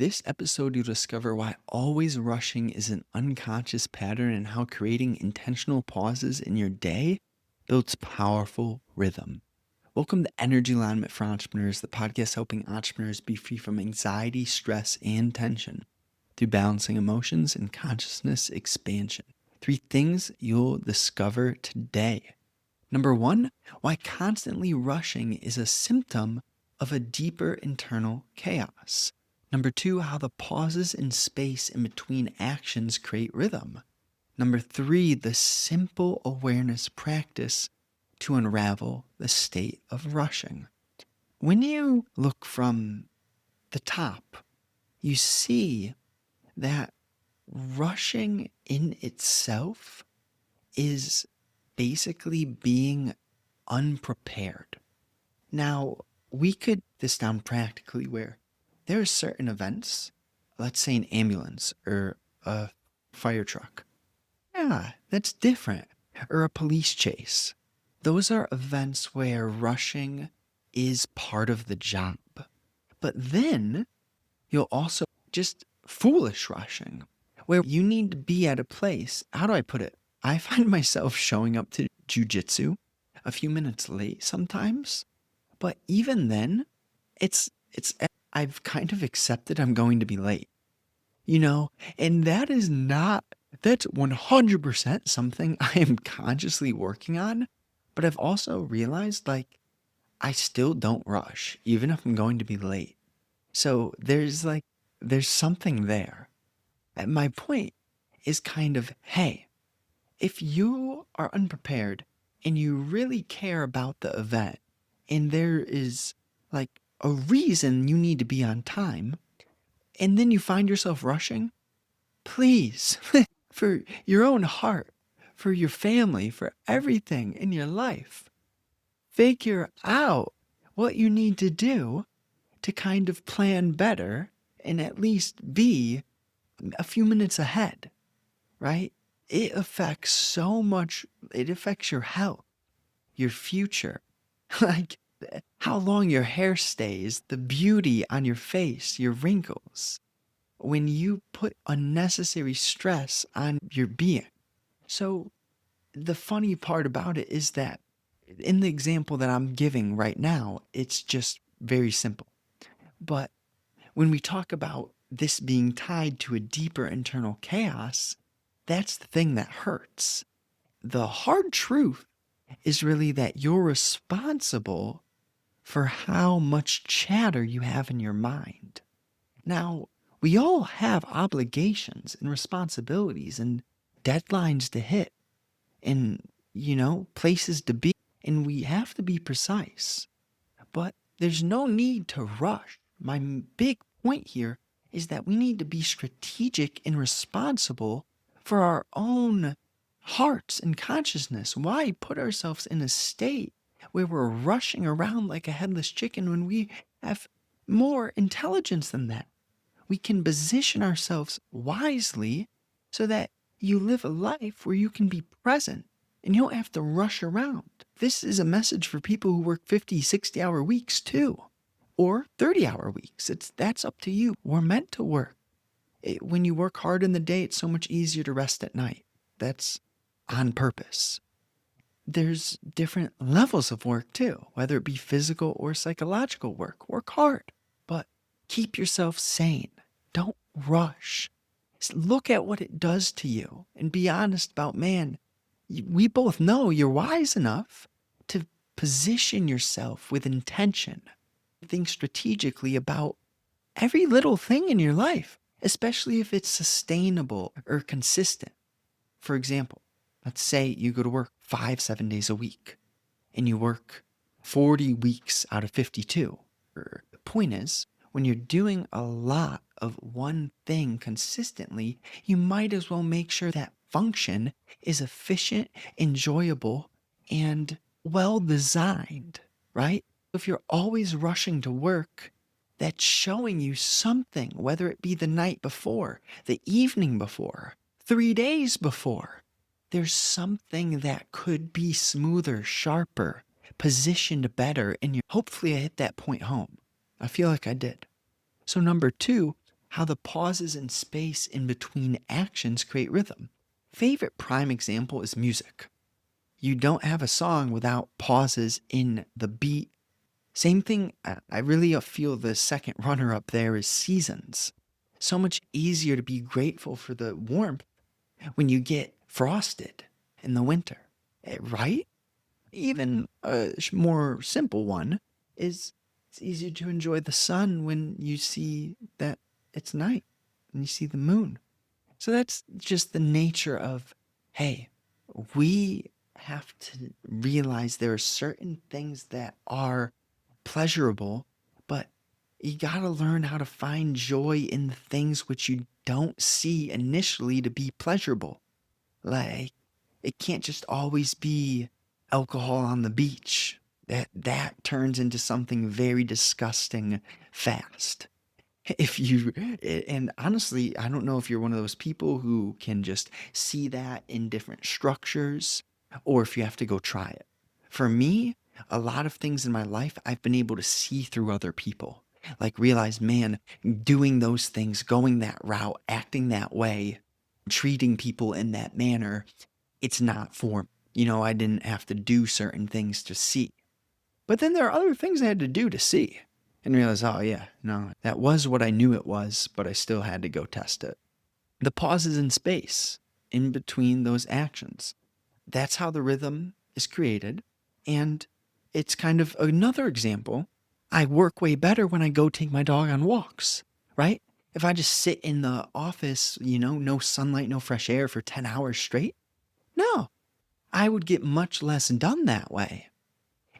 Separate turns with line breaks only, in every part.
this episode, you'll discover why always rushing is an unconscious pattern and how creating intentional pauses in your day builds powerful rhythm. Welcome to Energy Alignment for Entrepreneurs, the podcast helping entrepreneurs be free from anxiety, stress, and tension through balancing emotions and consciousness expansion. 3 things you'll discover today. Number 1, why constantly rushing is a symptom of a deeper internal chaos. Number 2, how the pauses in space in between actions create rhythm. Number 3, the simple awareness practice to unravel the state of rushing. When you look from the top, you see that rushing in itself is basically being unprepared. Now, we could this down practically where there are certain events, let's say an ambulance or a fire truck. Yeah, that's different. Or a police chase. Those are events where rushing is part of the job. But then you'll also just foolish rushing, where you need to be at a place. How do I put it? I find myself showing up to jujitsu a few minutes late sometimes, but even then, it's I've kind of accepted I'm going to be late, and that's 100% something I am consciously working on, but I've also realized I still don't rush, even if I'm going to be late. So there's something there. And my point is kind of, hey, if you are unprepared and you really care about the event and there is a reason you need to be on time, and then you find yourself rushing, please, for your own heart, for your family, for everything in your life, figure out what you need to do to kind of plan better and at least be a few minutes ahead, right? It affects so much. It affects your health, your future, like how long your hair stays, the beauty on your face, your wrinkles, when you put unnecessary stress on your being. So the funny part about it is that in the example that I'm giving right now, it's just very simple. But when we talk about this being tied to a deeper internal chaos, that's the thing that hurts. The hard truth is really that you're responsible for how much chatter you have in your mind. Now, we all have obligations and responsibilities and deadlines to hit and, places to be, and we have to be precise. But there's no need to rush. My big point here is that we need to be strategic and responsible for our own hearts and consciousness. Why put ourselves in a state where we're rushing around like a headless chicken when we have more intelligence than that? We can position ourselves wisely so that you live a life where you can be present and you don't have to rush around. This is a message for people who work 50, 60-hour weeks too, or 30-hour weeks. That's up to you. We're meant to work. When you work hard in the day, it's so much easier to rest at night. That's on purpose. There's different levels of work too, whether it be physical or psychological work. Work hard, but keep yourself sane. Don't rush. Look at what it does to you and be honest about, man, we both know you're wise enough to position yourself with intention. Think strategically about every little thing in your life, especially if it's sustainable or consistent. For example, let's say you go to work 7 days a week and you work 40 weeks out of 52. The point is, when you're doing a lot of one thing consistently, you might as well make sure that function is efficient, enjoyable, and well designed, right? If you're always rushing to work, that's showing you something, whether it be the night before, the evening before, 3 days before. There's something that could be smoother, sharper, positioned better, and hopefully I hit that point home. I feel like I did. So number 2, how the pauses in space in between actions create rhythm. Favorite prime example is music. You don't have a song without pauses in the beat. Same thing, I really feel the second runner up there is seasons. So much easier to be grateful for the warmth when you get frosted in the winter, right? Even a more simple one is it's easier to enjoy the sun when you see that it's night and you see the moon. So that's just the nature of, hey, we have to realize there are certain things that are pleasurable, but you got to learn how to find joy in the things which you don't see initially to be pleasurable. Like, it can't just always be alcohol on the beach. That turns into something very disgusting fast. If you, and honestly, I don't know if you're one of those people who can just see that in different structures or if you have to go try it. For me, a lot of things in my life I've been able to see through other people. Like realize, man, doing those things, going that route, acting that way, treating people in that manner, it's not for me. I didn't have to do certain things to see. But then there are other things I had to do to see and realize, oh, yeah, no, that was what I knew it was, but I still had to go test it. The pauses in space in between those actions. That's how the rhythm is created. And it's kind of another example. I work way better when I go take my dog on walks, right? If I just sit in the office, no sunlight, no fresh air for 10 hours straight, no, I would get much less done that way.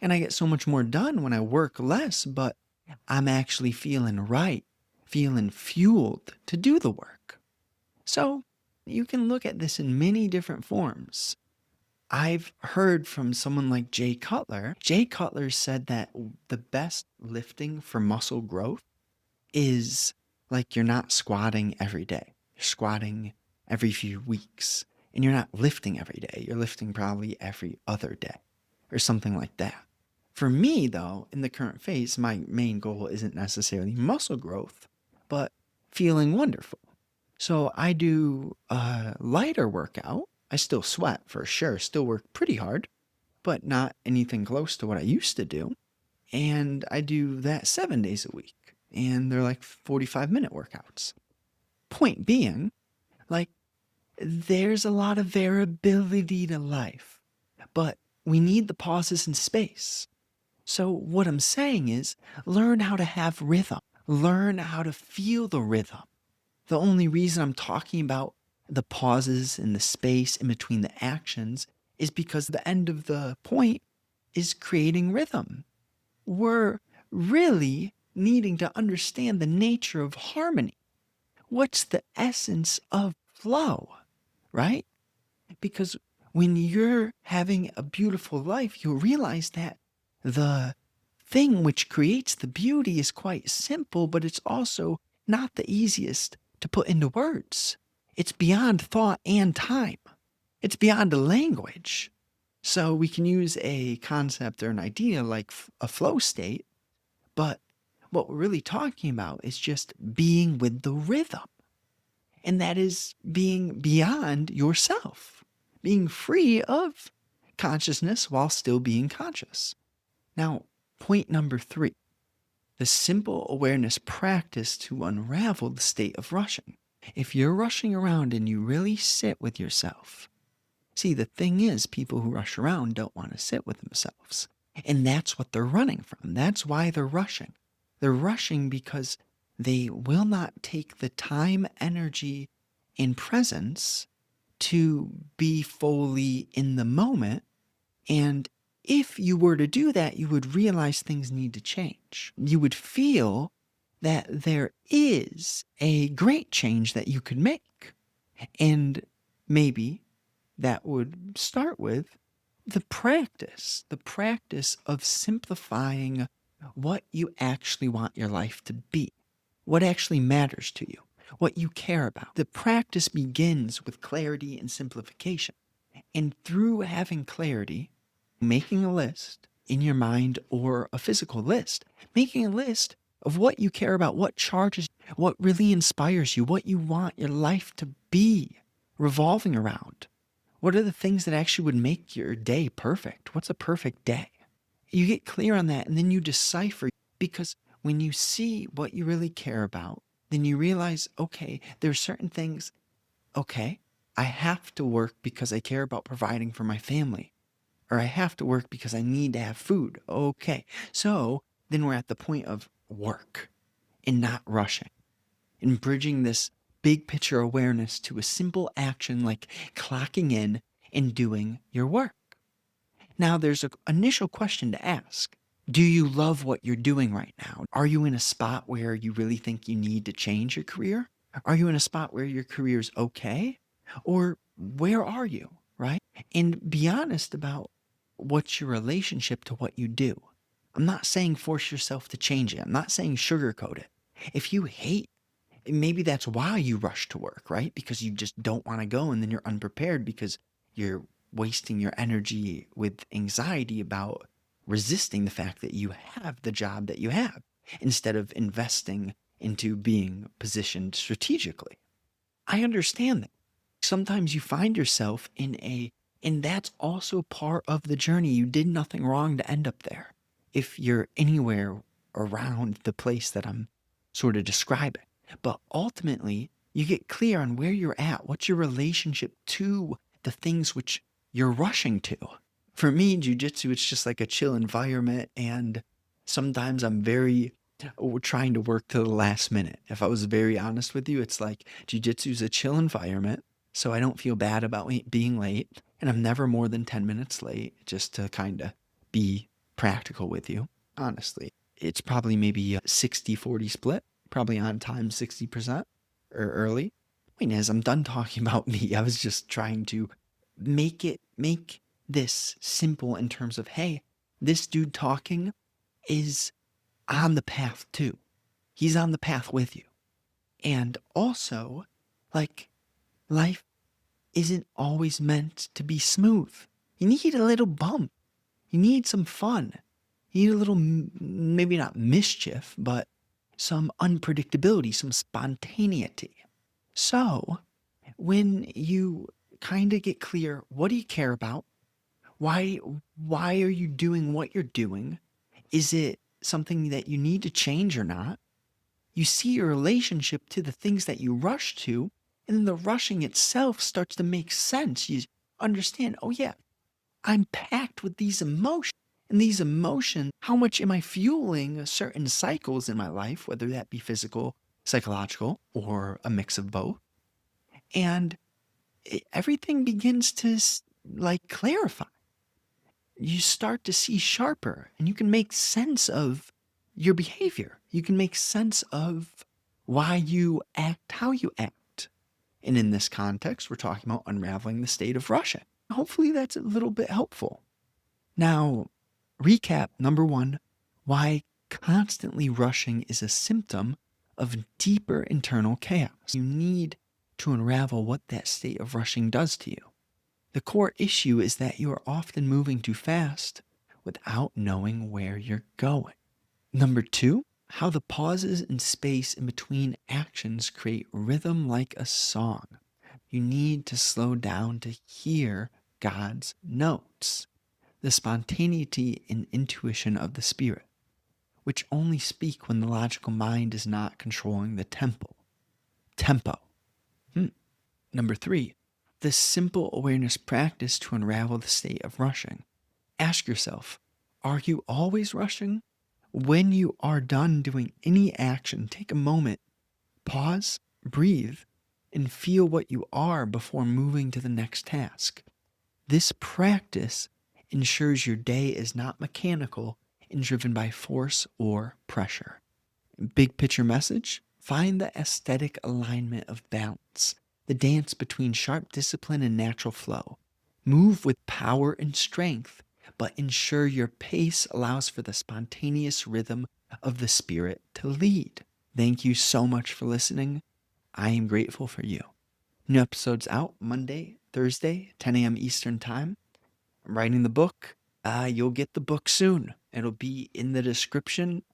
And I get so much more done when I work less, but I'm actually feeling right, feeling fueled to do the work. So you can look at this in many different forms. I've heard from someone like Jay Cutler. Jay Cutler said that the best lifting for muscle growth is like you're not squatting every day. You're squatting every few weeks. And you're not lifting every day. You're lifting probably every other day or something like that. For me, though, in the current phase, my main goal isn't necessarily muscle growth, but feeling wonderful. So I do a lighter workout. I still sweat for sure, still work pretty hard, but not anything close to what I used to do. And I do that 7 days a week. And they're like 45-minute workouts. Point being, like, there's a lot of variability to life, but we need the pauses in space. So, what I'm saying is, learn how to have rhythm, learn how to feel the rhythm. The only reason I'm talking about the pauses in the space in between the actions is because the end of the point is creating rhythm. We're really needing to understand the nature of harmony. What's the essence of flow, right? Because when you're having a beautiful life, you'll realize that the thing which creates the beauty is quite simple, but it's also not the easiest to put into words. It's beyond thought and time. It's beyond a language. So we can use a concept or an idea like a flow state, but what we're really talking about is just being with the rhythm. And that is being beyond yourself, being free of consciousness while still being conscious. Now, point number 3, the simple awareness practice to unravel the state of rushing. If you're rushing around and you really sit with yourself, see, the thing is, people who rush around don't want to sit with themselves. And that's what they're running from. That's why they're rushing. They're rushing because they will not take the time, energy, and presence to be fully in the moment. And if you were to do that, you would realize things need to change. You would feel that there is a great change that you could make. And maybe that would start with the practice of simplifying what you actually want your life to be, what actually matters to you, what you care about. The practice begins with clarity and simplification. And through having clarity, making a list in your mind or a physical list, making a list of what you care about, what charges, what really inspires you, what you want your life to be revolving around. What are the things that actually would make your day perfect? What's a perfect day? You get clear on that and then you decipher, because when you see what you really care about, then you realize, okay, there are certain things, okay, I have to work because I care about providing for my family, or I have to work because I need to have food. Okay, so then we're at the point of work and not rushing and bridging this big picture awareness to a simple action like clocking in and doing your work. Now, there's an initial question to ask. Do you love what you're doing right now? Are you in a spot where you really think you need to change your career? Are you in a spot where your career's okay? Or where are you, right? And be honest about what's your relationship to what you do. I'm not saying force yourself to change it. I'm not saying sugarcoat it. If you hate, maybe that's why you rush to work, right? Because you just don't want to go, and then you're unprepared because you're wasting your energy with anxiety about resisting the fact that you have the job that you have instead of investing into being positioned strategically. I understand that. Sometimes you find yourself and that's also part of the journey. You did nothing wrong to end up there. If you're anywhere around the place that I'm sort of describing. But ultimately, you get clear on where you're at, what's your relationship to the things which you're rushing to. For me, jujitsu, it's just like a chill environment, and sometimes I'm very trying to work to the last minute. If I was very honest with you, it's like jujitsu is a chill environment, so I don't feel bad about being late, and I'm never more than 10 minutes late, just to kind of be practical with you, honestly. It's probably maybe a 60-40 split, probably on time 60% or early. Point is, I'm done talking about me. I was just trying to make this simple in terms of, hey, this dude talking is on the path too. He's on the path with you. And also, like, life isn't always meant to be smooth. You need a little bump. You need some fun. You need a little, maybe not mischief, but some unpredictability, some spontaneity. So, when you kind of get clear, what do you care about? Why why are you doing what you're doing? Is it something that you need to change or not? You see your relationship to the things that you rush to, and then the rushing itself starts to make sense. You understand, oh yeah, I'm packed with these emotions. And these emotions, how much am I fueling certain cycles in my life, whether that be physical, psychological, or a mix of both? And everything begins to like clarify. You start to see sharper, and you can make sense of your behavior. You can make sense of why you act how you act. And in this context, we're talking about unraveling the state of rushing. Hopefully, that's a little bit helpful. Now, recap number one, why constantly rushing is a symptom of deeper internal chaos. You need to unravel what that state of rushing does to you. The core issue is that you are often moving too fast without knowing where you're going. Number two, how the pauses and space in between actions create rhythm like a song. You need to slow down to hear God's notes, the spontaneity and intuition of the spirit, which only speak when the logical mind is not controlling the tempo. Number three, the simple awareness practice to unravel the state of rushing. Ask yourself, are you always rushing? When you are done doing any action, take a moment, pause, breathe, and feel what you are before moving to the next task. This practice ensures your day is not mechanical and driven by force or pressure. Big picture message, find the aesthetic alignment of balance, the dance between sharp discipline and natural flow. Move with power and strength, but ensure your pace allows for the spontaneous rhythm of the spirit to lead. Thank you so much for listening. I am grateful for you. New episodes out Monday, Thursday, 10 a.m. Eastern Time. I'm writing the book. You'll get the book soon. It'll be in the description